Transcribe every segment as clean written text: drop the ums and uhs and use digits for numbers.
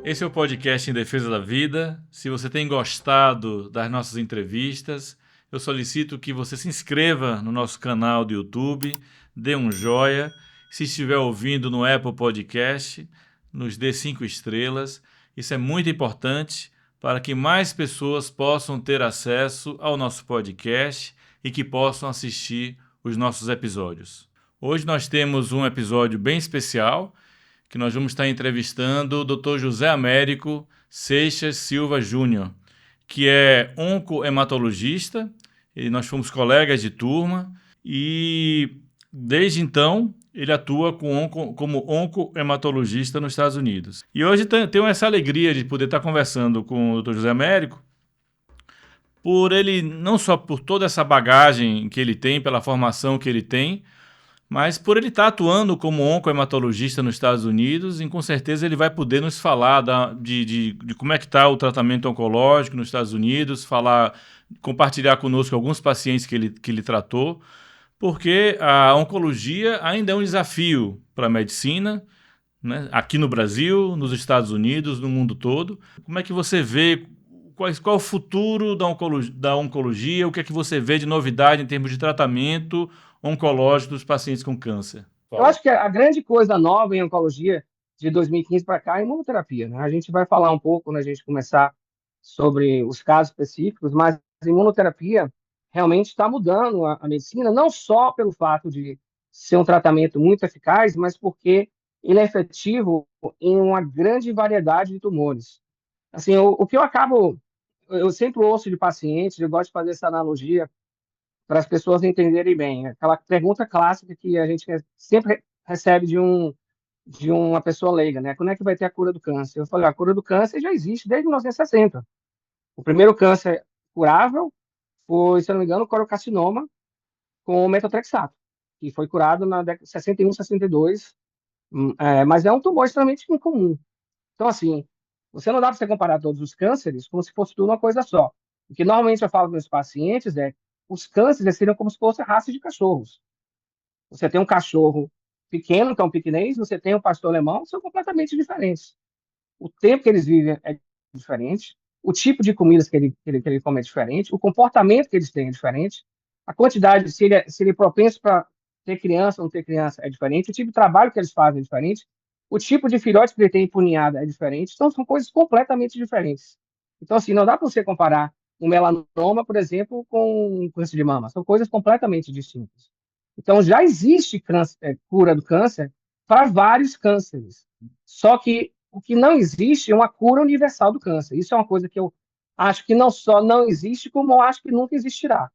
Esse é o podcast Em Defesa da Vida. Se você tem gostado das nossas entrevistas, eu solicito que você se inscreva no nosso canal do YouTube, dê um joia. Se estiver ouvindo no Apple Podcast, nos dê 5 estrelas. Isso é muito importante para que mais pessoas possam ter acesso ao nosso podcast e que possam assistir os nossos episódios. Hoje nós temos um episódio bem especial, que nós vamos estar entrevistando o Dr. José Américo Seixas Silva Júnior, que é oncohematologista, e nós fomos colegas de turma, e desde então ele atua como oncohematologista nos Estados Unidos. E hoje tenho essa alegria de poder estar conversando com o Dr. José Américo, por ele, não só por toda essa bagagem que ele tem, pela formação que ele tem, mas por ele estar atuando como oncohematologista nos Estados Unidos, e com certeza ele vai poder nos falar de como é que está o tratamento oncológico nos Estados Unidos, compartilhar conosco alguns pacientes que ele tratou, porque a oncologia ainda é um desafio para a medicina, né? Aqui no Brasil, nos Estados Unidos, no mundo todo. Como é que você vê, qual é o futuro da oncologia, o que é que você vê de novidade em termos de tratamento oncológico dos pacientes com câncer? Eu acho que a grande coisa nova em oncologia de 2015 para cá é a imunoterapia, né? A gente vai falar um pouco quando a gente começar sobre os casos específicos, mas a imunoterapia realmente está mudando a medicina, não só pelo fato de ser um tratamento muito eficaz, mas porque ele é efetivo em uma grande variedade de tumores. Assim, o que eu sempre ouço de pacientes, eu gosto de fazer essa analogia para as pessoas entenderem bem. Aquela pergunta clássica que a gente sempre recebe de uma pessoa leiga, né? Quando é que vai ter a cura do câncer? Eu falei, a cura do câncer já existe desde 1960. O primeiro câncer curável foi, se eu não me engano, o corocarcinoma com o metotrexato, que foi curado na década de 61, 62, mas é um tumor extremamente incomum. Então, assim, você não dá para você comparar todos os cânceres como se fosse tudo uma coisa só. O que normalmente eu falo para os pacientes é os cânceres seriam como se fossem raças de cachorros. Você tem um cachorro pequeno, que é um piquinês, você tem um pastor alemão, são completamente diferentes. O tempo que eles vivem é diferente, o tipo de comidas que ele come é diferente, o comportamento que eles têm é diferente, a quantidade, se ele é propenso para ter criança ou não ter criança é diferente, o tipo de trabalho que eles fazem é diferente, o tipo de filhote que ele tem empunhado é diferente, então são coisas completamente diferentes. Então, assim, não dá para você comparar um melanoma, por exemplo, com um câncer de mama, são coisas completamente distintas. Então, já existe cura do câncer para vários cânceres. Só que o que não existe é uma cura universal do câncer. Isso é uma coisa que eu acho que não só não existe, como eu acho que nunca existirá.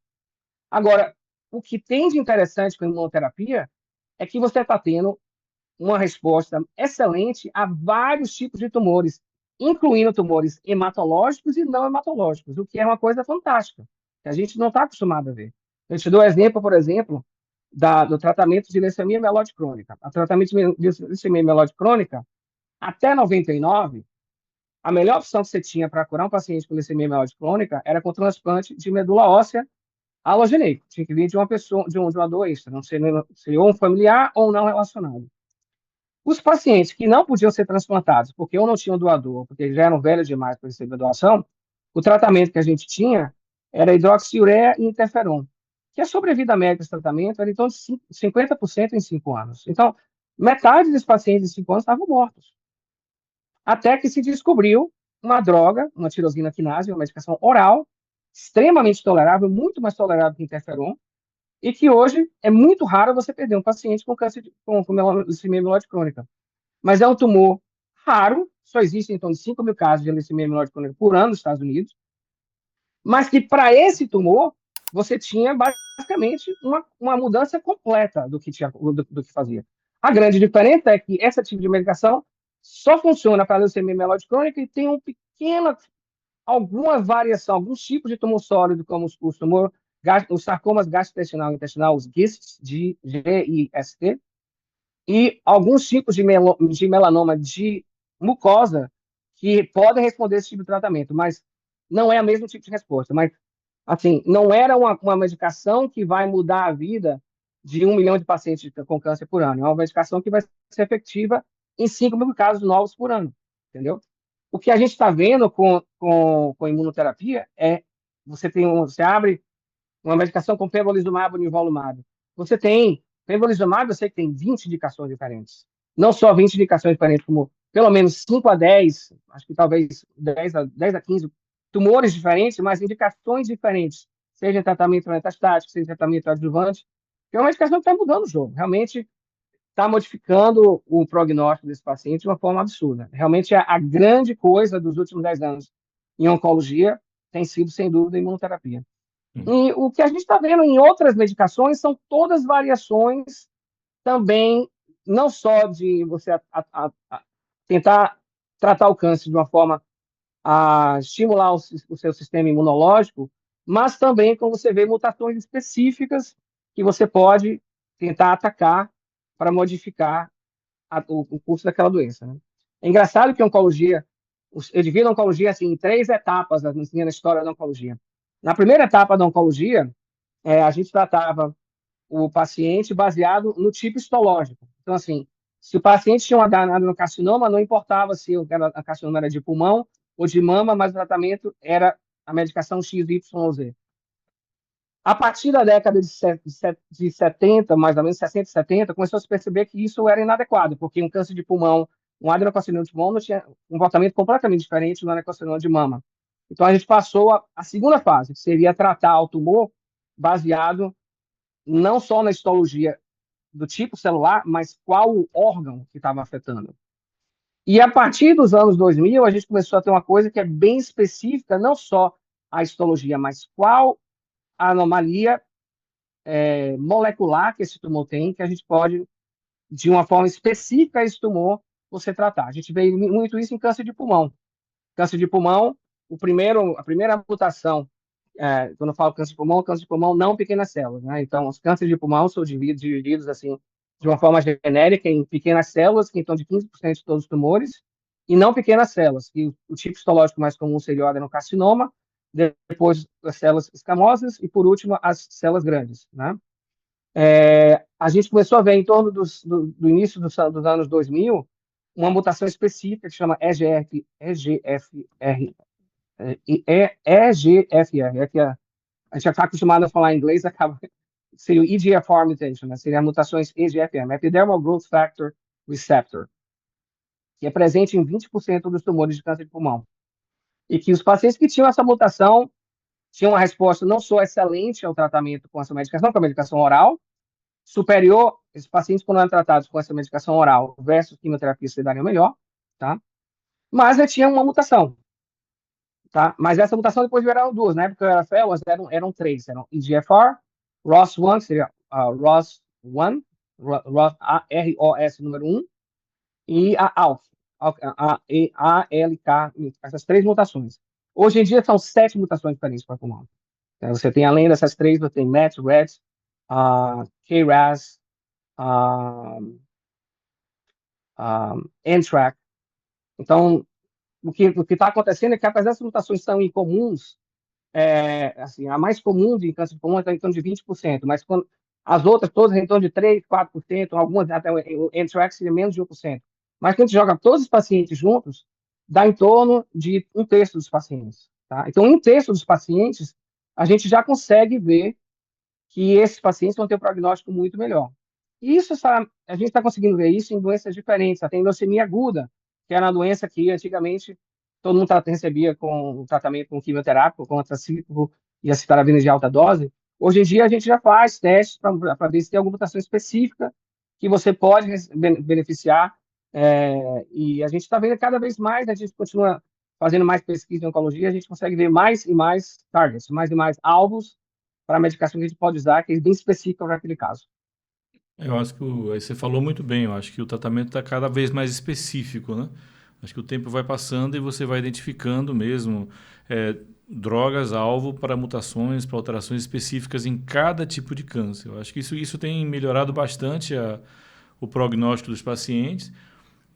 Agora, o que tem de interessante com a imunoterapia é que você está tendo uma resposta excelente a vários tipos de tumores, incluindo tumores hematológicos e não hematológicos, o que é uma coisa fantástica, que a gente não está acostumado a ver. Eu te dou um exemplo, por exemplo, do tratamento de leucemia mieloide crônica. O tratamento de leucemia mieloide crônica, até 99, a melhor opção que você tinha para curar um paciente com leucemia mieloide crônica era com transplante de medula óssea allogeneico. Tinha que vir de uma pessoa, de um doador extra, não ser ou um familiar ou não relacionado. Os pacientes que não podiam ser transplantados, porque ou não tinham doador, porque já eram velhos demais para receber doação, o tratamento que a gente tinha era hidroxiureia e interferon, que a sobrevida média desse tratamento era então de 50% em 5 anos. Então, metade dos pacientes em 5 anos estavam mortos. Até que se descobriu uma droga, uma tirosina quinase, uma medicação oral, extremamente tolerável, muito mais tolerável que interferon, e que hoje é muito raro você perder um paciente com câncer com leucemia mieloide crônica. Mas é um tumor raro, só existem em torno de 5 mil casos de leucemia mieloide crônica por ano nos Estados Unidos, mas que para esse tumor você tinha basicamente uma mudança completa do que fazia. A grande diferença é que esse tipo de medicação só funciona para a leucemia mieloide crônica e tem alguma variação, alguns tipos de tumor sólido, como os sarcomas gastrointestinal, os GISTs, GIST, e alguns tipos de melanoma de mucosa que podem responder esse tipo de tratamento, mas não é o mesmo tipo de resposta. Mas, assim, não era uma medicação que vai mudar a vida de 1 milhão de pacientes com câncer por ano. É uma medicação que vai ser efetiva em 5 mil casos novos por ano, entendeu? O que a gente está vendo com imunoterapia é você abre uma medicação com pembrolizumab ou nivolumab. Você tem pembrolizumab, eu sei que tem 20 indicações diferentes. Não só 20 indicações diferentes, como pelo menos 5 a 10, acho que talvez 10 a 15 tumores diferentes, mas indicações diferentes, seja em tratamento metastático, seja em tratamento adjuvante. É uma medicação que está mudando o jogo. Realmente está modificando o prognóstico desse paciente de uma forma absurda. Realmente, a grande coisa dos últimos 10 anos em oncologia tem sido, sem dúvida, a imunoterapia. Hum. E o que a gente está vendo em outras medicações são todas variações também, não só de você tentar tratar o câncer de uma forma a estimular o seu sistema imunológico, mas também como você vê mutações específicas que você pode tentar atacar para modificar o curso daquela doença. Né? É engraçado que a oncologia, eu divido a oncologia assim, em 3 etapas na história da oncologia. Na primeira etapa da oncologia, a gente tratava o paciente baseado no tipo histológico. Então, assim, se o paciente tinha um adenocarcinoma, não importava se o carcinoma era de pulmão ou de mama, mas o tratamento era a medicação XYZ. A partir da década de 70, mais ou menos 60 e 70, começou a se perceber que isso era inadequado, porque um câncer de pulmão, um adenocarcinoma de pulmão, não tinha um comportamento completamente diferente do adenocarcinoma de mama. Então, a gente passou a segunda fase, que seria tratar o tumor baseado não só na histologia do tipo celular, mas qual o órgão que estava afetando. E a partir dos anos 2000, a gente começou a ter uma coisa que é bem específica, não só a histologia, mas qual a anomalia molecular que esse tumor tem, que a gente pode, de uma forma específica, esse tumor você tratar. A gente vê muito isso em câncer de pulmão. Câncer de pulmão, a primeira mutação, quando eu falo câncer de pulmão não pequenas células, né? Então, os cânceres de pulmão são divididos assim, de uma forma genérica, em pequenas células, que estão de 15% de todos os tumores, e não pequenas células, que o tipo histológico mais comum seria o adenocarcinoma, depois as células escamosas e, por último, as células grandes, né? A gente começou a ver, em torno do início dos anos 2000, uma mutação específica que chama EGFR, EGFR, é que a gente já está acostumado a falar em inglês, acaba seria o EGFR mutation, né? Seria mutações EGFR, Epidermal Growth Factor Receptor, que é presente em 20% dos tumores de câncer de pulmão. E que os pacientes que tinham essa mutação tinham uma resposta não só excelente ao tratamento com essa medicação, com a medicação oral, superior, esses pacientes quando eram tratados com essa medicação oral versus quimioterapia se dariam melhor, tá? Mas ele tinha uma mutação, tá? Mas essa mutação depois viraram duas, na época era FEL, eram três, eram EGFR, ROS1, que seria ROS1, ROS número 1, e a ALK, ALK, essas três mutações. Hoje em dia são 7 mutações diferentes para pulmão. Você tem, além dessas três, você tem MET, RET, KRAS, NTRK. Então, o que está acontecendo é que, apesar dessas mutações são incomuns, assim, a mais comum de câncer de pulmão está em torno de 20%, mas as outras todas em torno de 3%, 4%, algumas até o NTRK seria menos de 1%. Mas quando a gente joga todos os pacientes juntos, dá em torno de um terço dos pacientes. Tá? Então, um terço dos pacientes, a gente já consegue ver que esses pacientes vão ter um prognóstico muito melhor. E isso, a gente está conseguindo ver isso em doenças diferentes. Tem leucemia aguda, que era uma doença que antigamente todo mundo recebia com o tratamento com quimioterápico, com antracíclico e a citarabina de alta dose. Hoje em dia a gente já faz testes para ver se tem alguma mutação específica que você pode beneficiar. E a gente está vendo cada vez mais, a gente continua fazendo mais pesquisa em oncologia, a gente consegue ver mais e mais targets, mais e mais alvos para a medicação que a gente pode usar, que é bem específica para aquele caso. Eu acho que aí você falou muito bem, eu acho que o tratamento está cada vez mais específico, né? Acho que o tempo vai passando e você vai identificando mesmo drogas-alvo para mutações, para alterações específicas em cada tipo de câncer. Eu acho que isso tem melhorado bastante o prognóstico dos pacientes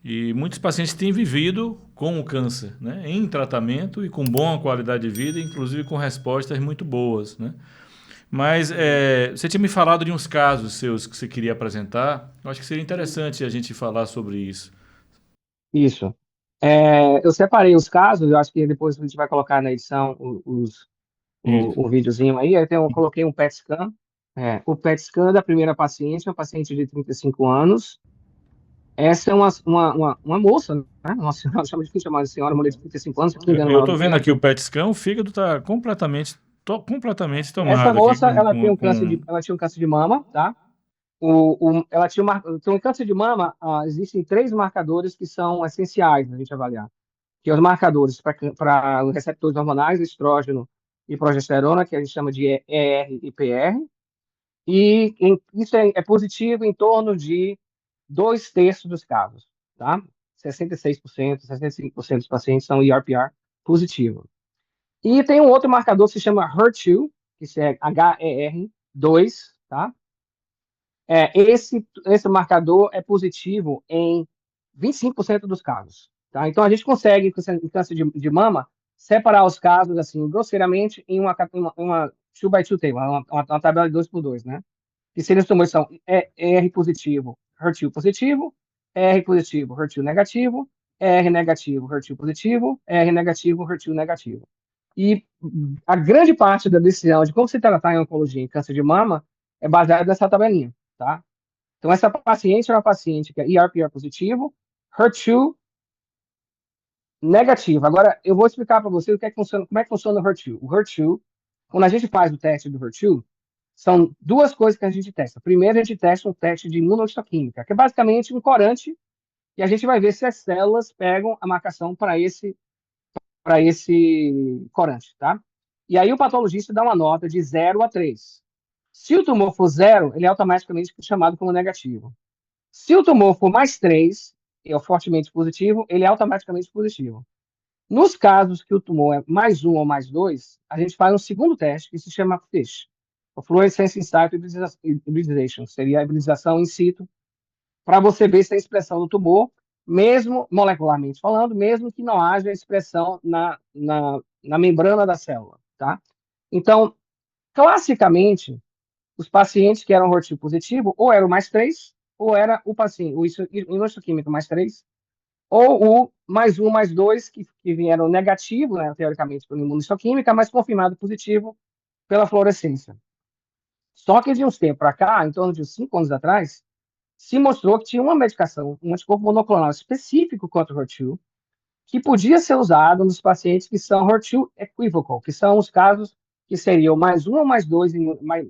e muitos pacientes têm vivido com o câncer, né? Em tratamento e com boa qualidade de vida, inclusive com respostas muito boas, né? Mas você tinha me falado de uns casos seus que você queria apresentar. Eu acho que seria interessante a gente falar sobre isso. Isso. Eu separei os casos, eu acho que depois a gente vai colocar na edição Isso. o videozinho aí. Eu coloquei um PET scan. O PET scan da primeira paciente, uma paciente de 35 anos. Essa é uma moça, né? Nossa, ela chama de chamar de senhora, mulher de 35 anos, 15 anos Eu maior tô do que vendo eu. aqui o PET scan, o fígado tá completamente Essa tomado aqui moça, ela tem com... ela tinha um câncer de mama, tá? Ela tinha um câncer de mama, existem três marcadores que são essenciais a gente avaliar, que são os marcadores para os receptores hormonais, estrógeno e progesterona, que a gente chama de ER e PR, isso é positivo em torno de dois terços dos casos, tá? 66%, 65% dos pacientes são ERPR positivo. E tem um outro marcador que se chama HER2, que é HER2, tá? Esse marcador é positivo em 25% dos casos. Tá? Então, a gente consegue, em câncer de mama, separar os casos, assim, grosseiramente, em uma 2x2 table, uma tabela de 2 por 2, né? Que seriam os tumores são R positivo, HER2 positivo, R positivo, HER2 negativo, R negativo, HER2 positivo, R negativo, HER2 negativo. E a grande parte da decisão de como se tratar em oncologia em câncer de mama é baseada nessa tabelinha, tá? Então, essa paciente é uma paciente que é ERPR positivo, HER2 negativo. Agora, eu vou explicar para você como é que funciona o HER2. O HER2, quando a gente faz o teste do HER2, são duas coisas que a gente testa. Primeiro, a gente testa um teste de imunohistoquímica, que é basicamente um corante, e a gente vai ver se as células pegam a marcação para esse corante, tá? E aí o patologista dá uma nota de 0 a 3. Se o tumor for 0, ele é automaticamente chamado como negativo. Se o tumor for mais 3, é fortemente positivo, ele é automaticamente positivo. Nos casos que o tumor é mais 1 ou mais 2, a gente faz um segundo teste que se chama FISH, o Fluorescence in Situ Hybridization, seria a hibridização in situ, para você ver se tem expressão do tumor, mesmo molecularmente falando, mesmo que não haja expressão na membrana da célula, tá? Então, classicamente, os pacientes que eram HER2 positivo, ou era o mais 3, ou era o paciente, o imunohistoquímico mais 3, ou o mais 1, mais 2, que vieram negativo, né, teoricamente, pela imunohistoquímica, mas confirmado positivo pela fluorescência. Só que de uns tempos para cá, em torno de uns 5 anos atrás, se mostrou que tinha uma medicação, um anticorpo monoclonal específico contra o HER2, que podia ser usado nos pacientes que são HER2 equivocal, que são os casos que seriam mais 1 ou mais 2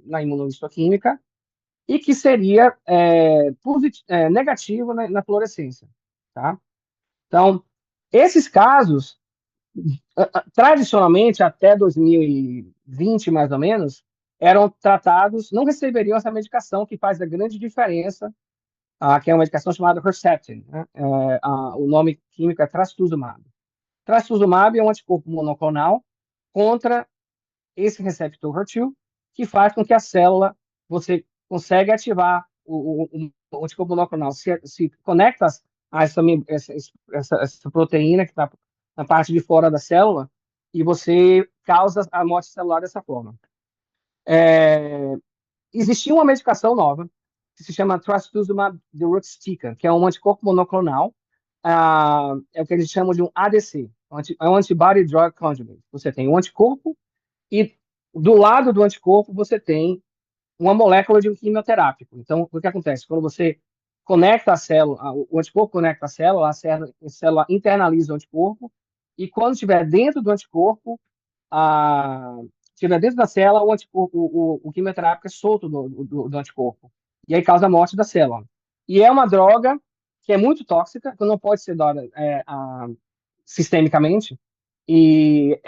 na imunohistoquímica, e que seria negativo na fluorescência, tá? Então, esses casos, tradicionalmente, até 2020, mais ou menos, eram tratados, não receberiam essa medicação que faz a grande diferença, que é uma medicação chamada Herceptin, né? O nome químico é trastuzumab. Trastuzumab é um anticorpo monoclonal contra esse receptor HER2, que faz com que a célula, você consegue ativar o anticorpo monoclonal, se conecta a essa proteína que está na parte de fora da célula, e você causa a morte celular dessa forma. Existia uma medicação nova, que se chama Trastuzumab deruxtecan, que é um anticorpo monoclonal, é o que eles chamam de um ADC, é um Antibody Drug Conjugate. Você tem um anticorpo e do lado do anticorpo você tem uma molécula de um quimioterápico. Então, o que acontece? Quando você conecta a célula, o anticorpo conecta a célula internaliza o anticorpo, e quando estiver dentro do anticorpo, estiver dentro da célula, o anticorpo, o quimioterápico é solto do anticorpo. E aí causa a morte da célula. E é uma droga que é muito tóxica, que não pode ser dada sistemicamente, e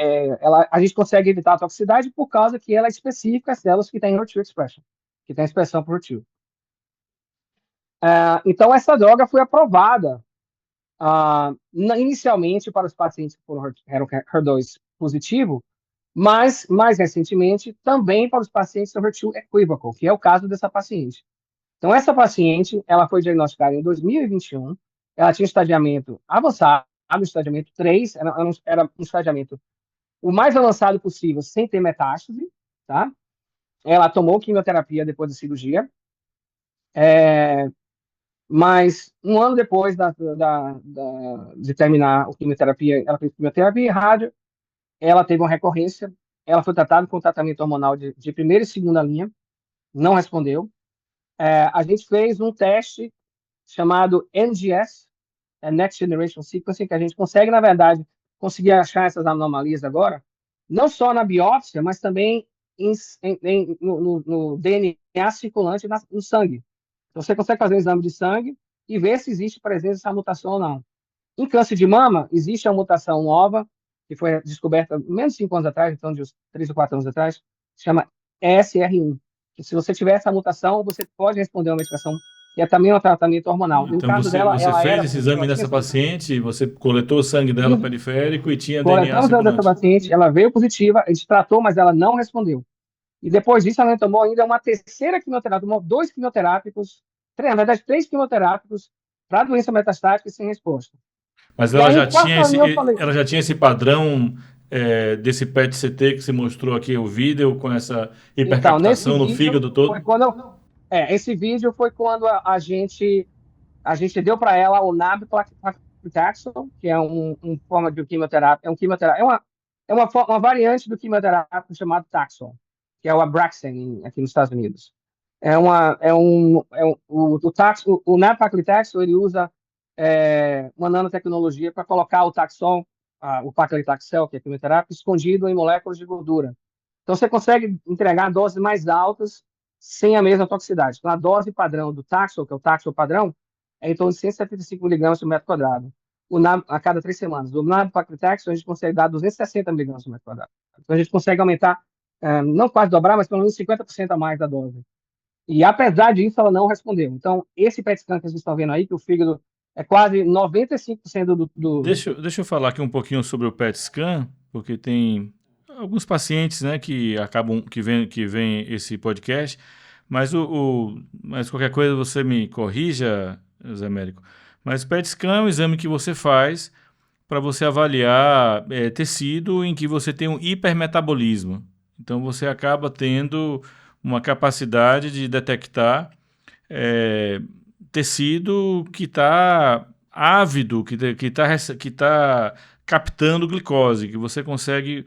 a gente consegue evitar a toxicidade por causa que ela é específica às células que têm HER2 expression, que tem expressão por HER2. Então, essa droga foi aprovada inicialmente para os pacientes que eram HER2 positivo, mas, mais recentemente, também para os pacientes com HER2 equivocal, que é o caso dessa paciente. Então, essa paciente, ela foi diagnosticada em 2021, ela tinha um estadiamento avançado, estadiamento 3, era um estadiamento o mais avançado possível, sem ter metástase, tá? Ela tomou quimioterapia depois da cirurgia. Mas um ano depois de terminar a quimioterapia, ela fez quimioterapia e rádio, ela teve uma recorrência, ela foi tratada com tratamento hormonal de primeira e segunda linha, não respondeu. A gente fez um teste chamado NGS, Next Generation Sequencing, que a gente consegue, na verdade, conseguir achar essas anomalias agora, não só na biópsia, mas também no DNA circulante no sangue. Então, você consegue fazer um exame de sangue e ver se existe presença dessa mutação ou não. Em câncer de mama, existe uma mutação nova, que foi descoberta menos de 5 anos atrás, então de uns 3 ou 4 anos atrás, chama ESR1. Que se você tiver essa mutação, você pode responder a uma medicação que é também um tratamento hormonal. No Então caso você, dela, você ela fez era esse positiva, exame ela tinha nessa essa mutação. paciente, você coletou o sangue dela E periférico e tinha DNA coletamos a dessa circulante. paciente, ela veio positiva, a gente tratou, mas ela não respondeu. E depois disso, ela tomou ainda uma terceira quimioterapia, tomou 2 quimioterápicos, na verdade, 3 quimioterápicos para doença metastática e sem resposta. Mas E aí, em quarta linha, eu falei, ela já tinha esse padrão desse PET-CT que você mostrou aqui, o vídeo, com essa então, nesse hipercaptação no vídeo fígado foi todo? quando esse vídeo foi quando a gente deu para ela o nab-paclitaxel, que é um forma de quimioterapia, uma variante do quimioterápico chamado Taxol, que é o Abraxane aqui nos Estados Unidos. O nab-paclitaxel, ele usa uma nanotecnologia para colocar o Taxol, o paclitaxel, que é quimioterápico, escondido em moléculas de gordura. Então, você consegue entregar doses mais altas sem a mesma toxicidade. Então, a dose padrão do Taxol, que é o Taxol padrão, é em torno de 175 miligramas por metro quadrado, a cada 3 semanas. O nab-paclitaxel, a gente consegue dar 260 miligramas por metro quadrado. Então, a gente consegue aumentar, não quase dobrar, mas pelo menos 50% a mais da dose. E, apesar disso, ela não respondeu. Então, esse PET scan que vocês estão vendo aí, que o fígado é quase 95% Deixa eu falar aqui um pouquinho sobre o PET scan, porque tem alguns pacientes, né, que acabam que vem esse podcast, mas mas qualquer coisa você me corrija, Zé Américo. Mas o PET scan é um exame que você faz para você avaliar tecido em que você tem um hipermetabolismo. Então você acaba tendo uma capacidade de detectar é, tecido que está ávido, que tá captando glicose, que você consegue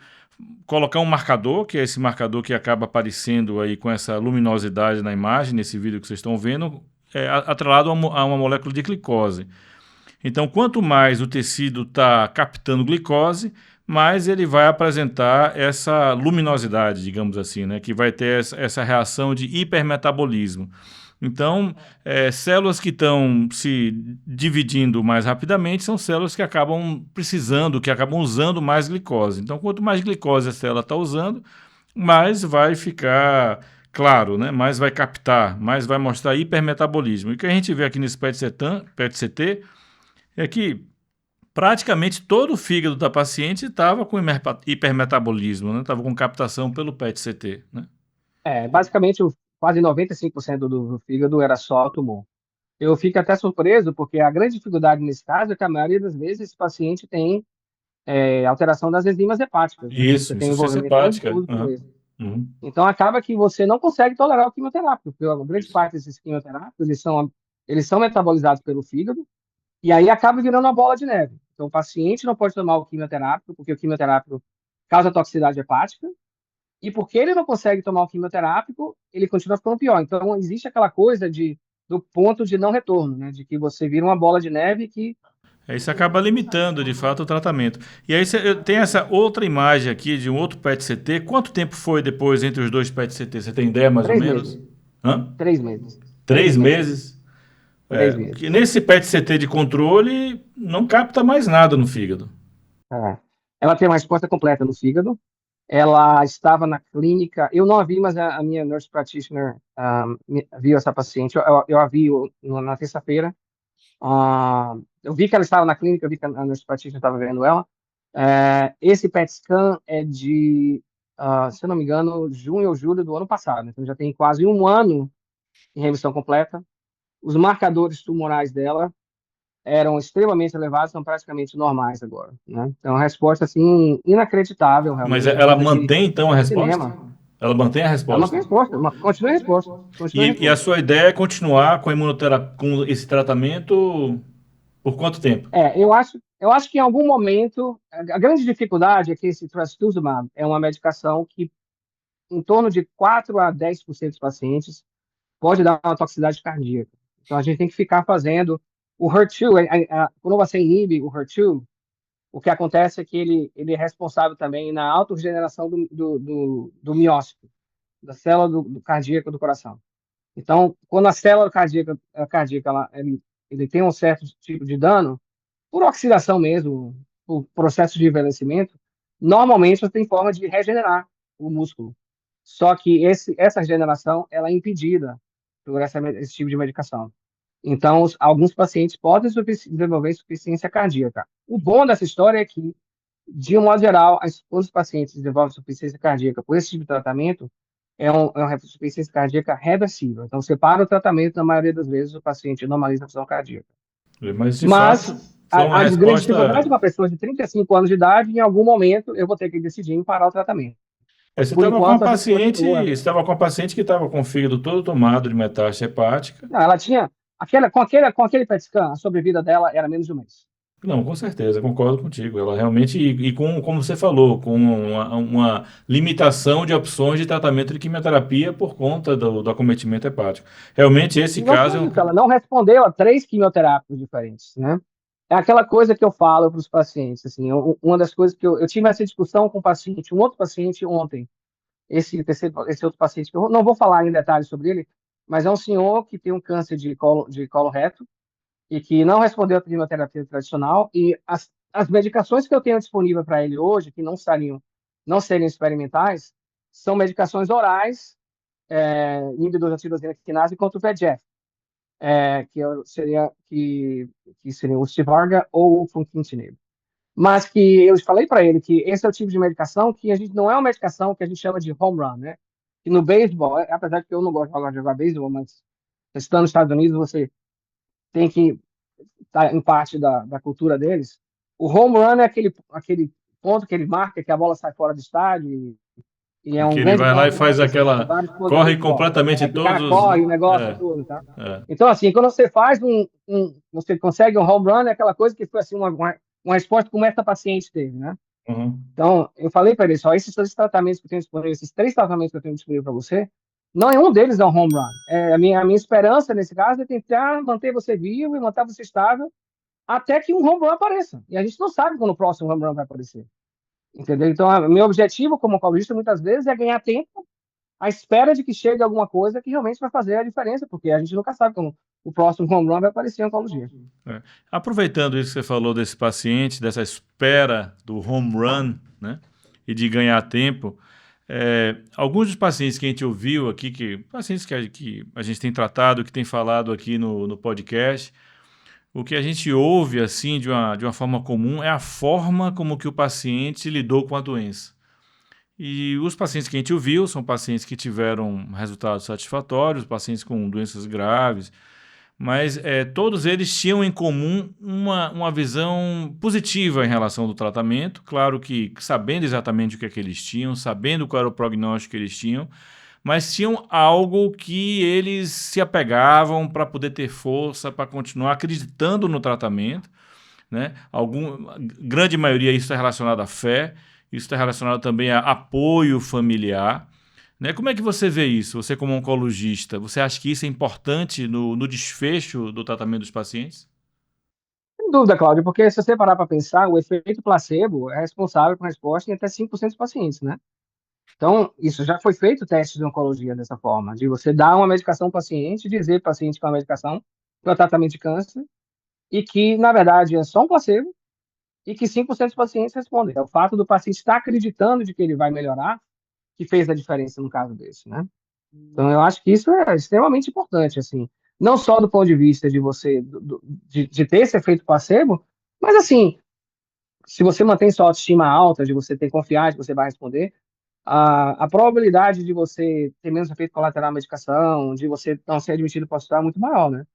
colocar um marcador, que é esse marcador que acaba aparecendo aí com essa luminosidade na imagem, nesse vídeo que vocês estão vendo, atrelado a uma molécula de glicose. Então, quanto mais o tecido está captando glicose, mais ele vai apresentar essa luminosidade, digamos assim, né? Que vai ter essa reação de hipermetabolismo. Então, células que estão se dividindo mais rapidamente são células que acabam precisando, que acabam usando mais glicose. Então, quanto mais glicose a célula está usando, mais vai ficar claro, né? Mais vai captar, mais vai mostrar hipermetabolismo. E o que a gente vê aqui nesse PET-CT é que praticamente todo o fígado da paciente estava com hipermetabolismo, né? Estava com captação pelo PET-CT, né? basicamente, quase 95% do fígado era só tumor. Eu fico até surpreso, porque a grande dificuldade nesse caso é que a maioria das vezes esse paciente tem alteração das enzimas hepáticas, né? Você Isso, tem insuficiência envolvimento grande hepática. difuso por Aham. isso. Uhum. Então, acaba que você não consegue tolerar o quimioterápico, porque a grande Isso. parte desses quimioterápicos, eles são metabolizados pelo fígado, e aí acaba virando uma bola de neve. Então, o paciente não pode tomar o quimioterápico, porque o quimioterápico causa toxicidade hepática, e porque ele não consegue tomar o quimioterápico, ele continua ficando pior. Então, existe aquela coisa do ponto de não retorno, né? De que você vira uma bola de neve que. Isso acaba limitando, de fato, o tratamento. E aí tem essa outra imagem aqui de um outro PET-CT. Quanto tempo foi depois entre os dois PET-CT? Você tem ideia, mais ou 3 meses. menos? Hã? 3 meses. Três 3 meses. meses? 3 meses. Que nesse PET-CT de controle não capta mais nada no fígado. É. Ela tem uma resposta completa no fígado. Ela estava na clínica. Eu não a vi, mas a minha nurse practitioner viu essa paciente. Eu a vi na terça-feira. Eu vi que ela estava na clínica, eu vi que a nurse practitioner estava vendo ela. Esse PET scan é se eu não me engano, junho ou julho do ano passado. Então já tem quase um ano em remissão completa. Os marcadores tumorais dela eram extremamente elevados, são praticamente normais agora, né? Então, a resposta, assim, inacreditável, Mas realmente, é ela coisa de mantém, então, a resposta? cinema. Ela mantém a Ela mantém a resposta. resposta, continua a resposta, continua a E a resposta. sua ideia é continuar com a imunoterapia, com esse tratamento por quanto tempo? Eu acho que em algum momento, a grande dificuldade é que esse trastuzumab é uma medicação que, em torno de 4 a 10% dos pacientes, pode dar uma toxicidade cardíaca. Então, a gente tem que ficar fazendo o HER2, quando você inibe o HER2, o que acontece é que ele é responsável também na autorregeneração do miócito, da célula do cardíaca do coração. Então, quando a célula cardíaca ele tem um certo tipo de dano, por oxidação mesmo, por processo de envelhecimento, normalmente você tem forma de regenerar o músculo. Só que essa regeneração ela é impedida por esse tipo de medicação. Então, alguns pacientes podem desenvolver insuficiência cardíaca. O bom dessa história é que, de um modo geral, todos os pacientes que desenvolvem insuficiência cardíaca por esse tipo de tratamento é uma insuficiência cardíaca reversível. Então, você para o tratamento, na maioria das vezes, o paciente normaliza a função cardíaca. Mas, de Mas fato, foi uma a grande dificuldade de resposta. uma pessoa de 35 anos de idade, em algum momento, eu vou ter que decidir em parar o tratamento. Você Por estava com uma enquanto, a gente paciente, você continua. estava com uma paciente que estava com o fígado todo tomado de metástase hepática. Não, ela tinha. Com aquele PET scan, a sobrevida dela era menos de um mês. Não, com certeza, concordo contigo. Ela realmente, e com, como você falou, com uma limitação de opções de tratamento de quimioterapia por conta do acometimento hepático. Realmente, esse E não caso só isso, ela não respondeu a 3 quimioterápicos diferentes, né? É aquela coisa que eu falo para os pacientes, assim, uma das coisas que eu tive essa discussão com um outro paciente ontem, esse outro paciente, que eu não vou falar em detalhes sobre ele, mas é um senhor que tem um câncer de colo reto, e que não respondeu à quimioterapia tradicional, e as medicações que eu tenho disponível para ele hoje, que não seriam experimentais, são medicações orais, inibidores da tirosina quinase contra o VEGF, que seria o Stivarga ou o Funkintinib. Mas que eu falei para ele que esse é o tipo de medicação que a gente não é uma medicação que a gente chama de home run, né? Que no beisebol, apesar de que eu não gosto de jogar beisebol, mas estando nos Estados Unidos, você tem que tá em parte da cultura deles. O home run é aquele ponto que ele marca, que a bola sai fora do estádio, e é que um ele grande vai lá e ponto, né? faz Que você tem aquela, vários pontos de corre beisebol. completamente Que o cara todos os. corre, o negócio É, todo, tá? é. Então, assim, quando você faz você consegue um home run, é aquela coisa que foi assim, uma resposta como essa paciente teve, né? Uhum. Então, eu falei para ele, só esses três tratamentos que eu tenho disponível, esses 3 tratamentos que eu tenho disponível para você, nenhum deles é um home run. A minha esperança, nesse caso, é tentar manter você vivo e manter você estável até que um home run apareça. E a gente não sabe quando o próximo home run vai aparecer. Entendeu? Então, meu objetivo como oncologista, muitas vezes, é ganhar tempo à espera de que chegue alguma coisa que realmente vai fazer a diferença, porque a gente nunca sabe como o próximo home run vai aparecer em oncologia. É. Aproveitando isso que você falou desse paciente, dessa espera do home run, né, e de ganhar tempo, alguns dos pacientes que a gente ouviu aqui, pacientes que a gente tem tratado, que tem falado aqui no podcast, o que a gente ouve assim de uma forma comum é a forma como que o paciente lidou com a doença. E os pacientes que a gente ouviu são pacientes que tiveram resultados satisfatórios, pacientes com doenças graves, mas todos eles tinham em comum uma visão positiva em relação do tratamento, claro que sabendo exatamente o que é que eles tinham, sabendo qual era o prognóstico que eles tinham, mas tinham algo que eles se apegavam para poder ter força, para continuar acreditando no tratamento, né? Grande maioria isso está relacionado à fé, isso está relacionado também a apoio familiar. Né? Como é que você vê isso? Você como oncologista, você acha que isso é importante no desfecho do tratamento dos pacientes? Sem dúvida, Cláudio, porque se você parar para pensar, o efeito placebo é responsável por resposta em até 5% dos pacientes, né? Então, isso já foi feito testes de oncologia dessa forma, de você dar uma medicação ao paciente, dizer para o paciente que é uma medicação para tratamento de câncer, e que, na verdade, é só um placebo, e que 5% dos pacientes respondem. É o fato do paciente estar acreditando de que ele vai melhorar que fez a diferença no caso desse, né? Então, eu acho que isso é extremamente importante, assim, não só do ponto de vista de você, de ter esse efeito placebo, mas, assim, se você mantém sua autoestima alta, de você ter confiança que você vai responder, a probabilidade de você ter menos efeito colateral à medicação, de você não ser admitido para o hospital é muito maior, né?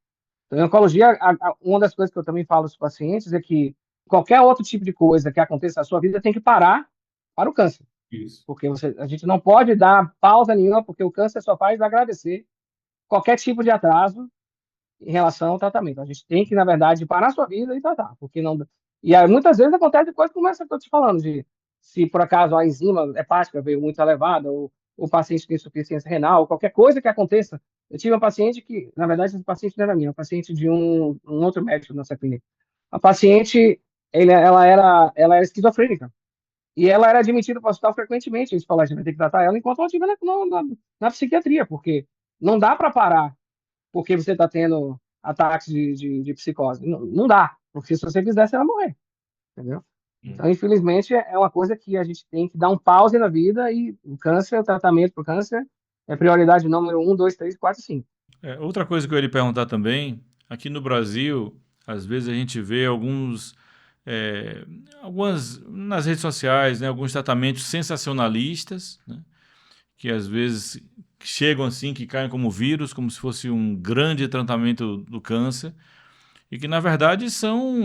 Então, em oncologia, uma das coisas que eu também falo aos pacientes é que qualquer outro tipo de coisa que aconteça na sua vida tem que parar para o câncer. Isso. porque a gente não pode dar pausa nenhuma, porque o câncer só faz agradecer qualquer tipo de atraso em relação ao tratamento. A gente tem que, na verdade, parar a sua vida e tratar, porque não. E aí, muitas vezes acontece coisa como essa que eu estou te falando, de se por acaso a enzima hepática veio muito elevada, ou o paciente tem insuficiência renal, qualquer coisa que aconteça. Eu tive uma paciente que, na verdade, esse paciente não era minha, uma paciente de um outro médico da nossa clínica. A paciente, ela era esquizofrênica. E ela era admitida para o hospital frequentemente. Eles falaram, a gente vai ter que tratar ela enquanto ela estiver na psiquiatria, porque não dá para parar porque você está tendo ataques de psicose. Não, não dá, porque se você fizesse, ela morrer, entendeu? Então, infelizmente, é uma coisa que a gente tem que dar um pause na vida e o câncer, o tratamento para o câncer é prioridade número 1, 2, 3, 4, 5. Outra coisa que eu ia lhe perguntar também, aqui no Brasil, às vezes a gente vê algumas nas redes sociais, né, alguns tratamentos sensacionalistas, né, que às vezes chegam assim, que caem como vírus, como se fosse um grande tratamento do câncer, e que na verdade são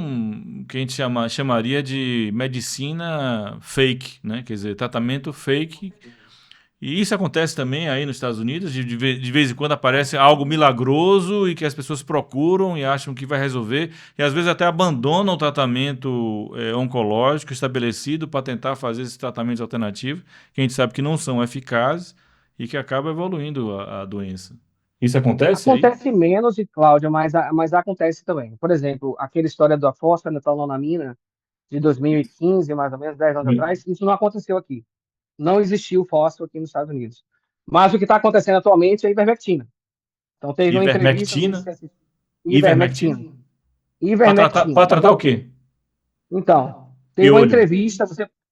o que a gente chamaria de medicina fake, né? Quer dizer, tratamento fake. E isso acontece também aí nos Estados Unidos, de vez em quando aparece algo milagroso e que as pessoas procuram e acham que vai resolver, e às vezes até abandonam o tratamento oncológico estabelecido para tentar fazer esses tratamentos alternativos, que a gente sabe que não são eficazes e que acaba evoluindo a doença. Isso acontece aí? Acontece menos, e Cláudia, mas acontece também. Por exemplo, aquela história da fosfenilmetonina de 2015, mais ou menos, 10 anos atrás, isso não aconteceu aqui. Não existiu fósforo aqui nos Estados Unidos. Mas o que está acontecendo atualmente é a ivermectina. Então, teve uma entrevista, não sei se Ivermectina? você assistiu. Ivermectina? Ivermectina. Para tratar, Ivermectina. para tratar o quê? Então, teve uma Piolho. entrevista,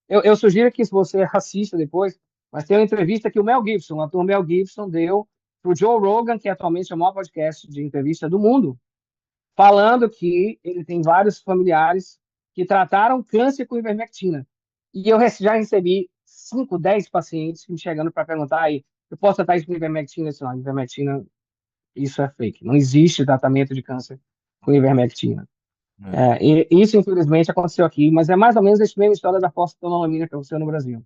eu sugiro que se você assista depois, mas tem uma entrevista que o Mel Gibson, o ator Mel Gibson, deu para o Joe Rogan, que atualmente é o maior podcast de entrevista do mundo, falando que ele tem vários familiares que trataram câncer com ivermectina. E eu já recebi 5, 10 pacientes me chegando para perguntar aí, eu posso tratar isso com ivermectina? Não, ivermectina, isso é fake. Não existe tratamento de câncer com ivermectina. E isso, infelizmente, aconteceu aqui, mas é mais ou menos a mesma história da fosfetanolamina que aconteceu no Brasil.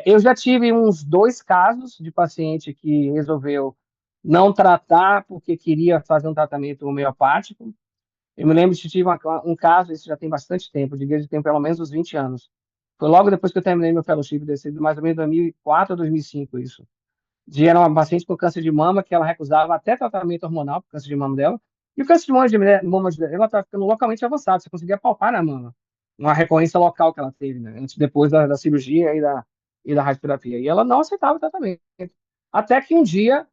Eu já tive uns 2 casos de paciente que resolveu não tratar porque queria fazer um tratamento homeopático. Eu me lembro que tive um caso, isso já tem bastante tempo, de que tem pelo menos uns 20 anos. Foi logo depois que eu terminei meu fellowship, desse, mais ou menos 2004 ou 2005, isso. Era uma paciente com câncer de mama que ela recusava até tratamento hormonal para o câncer de mama dela. E o câncer de mama ela estava ficando localmente avançado, você conseguia palpar na mama. Uma recorrência local que ela teve, né? Antes, depois da cirurgia e da radioterapia. E ela não aceitava o tratamento. Até que um dia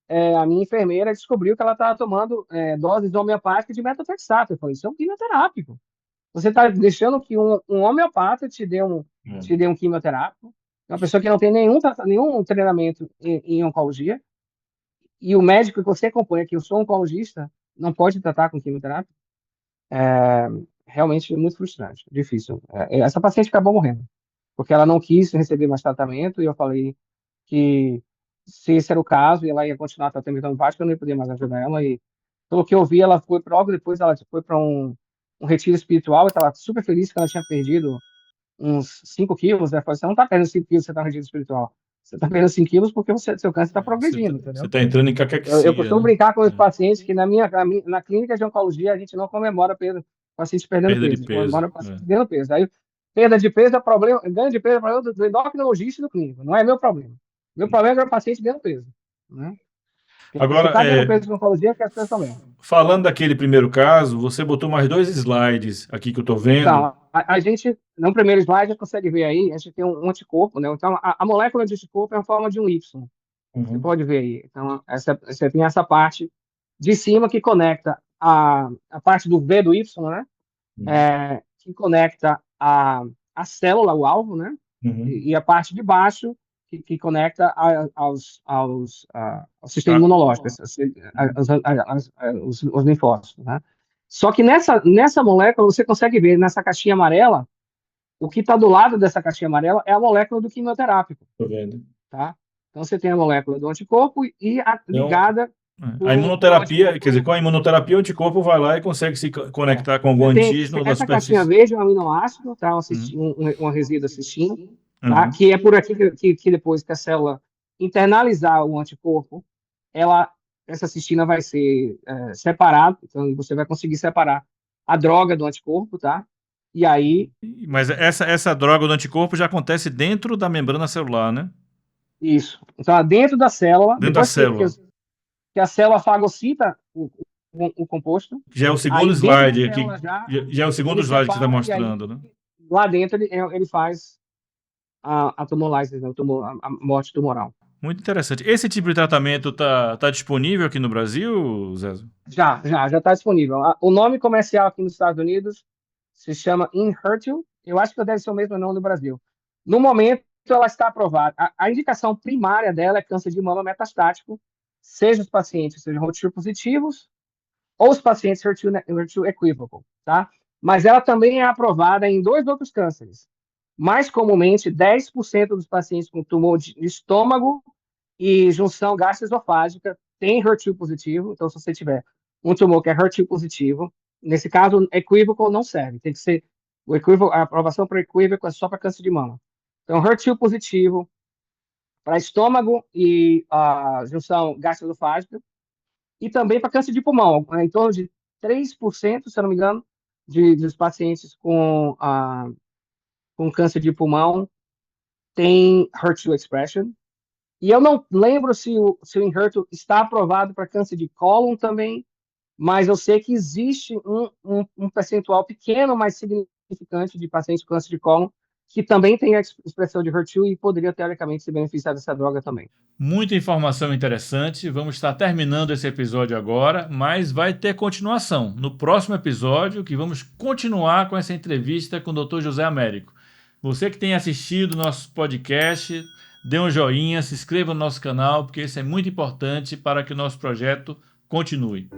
a minha enfermeira descobriu que ela estava tomando doses homeopáticas de metotrexato. Eu falei, isso é um quimioterápico. Você está deixando que um homeopata te dê um quimioterápico, uma pessoa que não tem nenhum treinamento em oncologia, e o médico que você acompanha, que eu sou oncologista, não pode tratar com quimioterapia. Realmente é muito frustrante, difícil. Essa paciente acabou morrendo, porque ela não quis receber mais tratamento, e eu falei que se esse era o caso, e ela ia continuar tratamento homeopático, eu não ia poder mais ajudar ela, e pelo que eu vi, ela foi, logo depois, ela foi para um retiro espiritual, e estava super feliz que ela tinha perdido uns 5 quilos, né? Você não está perdendo 5 quilos, você está no retiro espiritual. Você está perdendo 5 quilos porque seu câncer está progredindo, Você entendeu? está entrando em Eu caquexia, costumo né? brincar com os pacientes que na clínica de oncologia a gente não comemora paciente perdendo Perda de peso, a gente peso. comemora paciente perdendo peso. Aí, perda de peso é problema, ganho de peso é problema do endocrinologista e do clínico, não é meu problema. Meu problema é o paciente ganhando peso, né? Se Agora, está ganhando peso com oncologia, que as pessoas estão bem. falando daquele primeiro caso, você botou mais 2 slides aqui que eu estou vendo. Então, a gente, no primeiro slide, você consegue ver aí, a gente tem um anticorpo, né? Então, a molécula de anticorpo é a forma de um Y. Você Uhum. pode ver aí. Então, você tem essa parte de cima que conecta a parte do V do Y, né? Uhum. Que conecta a célula, o alvo, né? Uhum. E a parte de baixo que conecta ao sistema Ah, imunológico, os linfócitos, né? Só que nessa molécula você consegue ver nessa caixinha amarela, o que está do lado dessa caixinha amarela é a molécula do quimioterápico, tô vendo. tá? Então você tem a molécula do anticorpo e Então, ligada a por imunoterapia, quer anticorpo. dizer, com a imunoterapia, o anticorpo vai lá e consegue se conectar com algum Você tem antígeno da essa caixinha superfície. verde, é um aminoácido, tá? Uhum. Um resíduo cisteína. tá? Uhum. Que é por aqui que depois que a célula internalizar o anticorpo, ela, essa cistina vai ser separada, então você vai conseguir separar a droga do anticorpo, tá? E aí, Mas essa droga do anticorpo já acontece dentro da membrana celular, né? isso. Então, dentro da célula, Dentro da depois célula. que a célula fagocita o composto, Já é o segundo aí dentro da slide célula aqui. já, Já é o segundo ele slide que você está separa e aí mostrando, né? lá dentro ele faz a tumorálise, né, a morte tumoral. Muito interessante. Esse tipo de tratamento tá disponível aqui no Brasil, Zé? Já está disponível. O nome comercial aqui nos Estados Unidos se chama Enhertu. Eu acho que deve ser o mesmo nome no Brasil. No momento, ela está aprovada. A indicação primária dela é câncer de mama metastático, seja os pacientes sejam HER2 positivos ou os pacientes HER2 equívoco, tá? Mas ela também é aprovada em dois outros cânceres. Mais comumente, 10% dos pacientes com tumor de estômago e junção gastroesofágica tem HER2 positivo. Então, se você tiver um tumor que é HER2 positivo, nesse caso, equívoco não serve. Tem que ser o equívoco, a aprovação para equívoco é só para câncer de mama. Então, HER2 positivo para estômago e junção gastroesofágica e também para câncer de pulmão. Em torno de 3%, se eu não me engano, dos pacientes com câncer de pulmão tem HER2 expression. E eu não lembro se o Enhertu está aprovado para câncer de cólon também, mas eu sei que existe um percentual pequeno, mas significante de pacientes com câncer de cólon que também tem a expressão de HER2 e poderia, teoricamente, se beneficiar dessa droga também. Muita informação interessante. Vamos estar terminando esse episódio agora, mas vai ter continuação. No próximo episódio, que vamos continuar com essa entrevista com o Dr. José Américo. Você que tem assistido nosso podcast, dê um joinha, se inscreva no nosso canal, porque isso é muito importante para que o nosso projeto continue.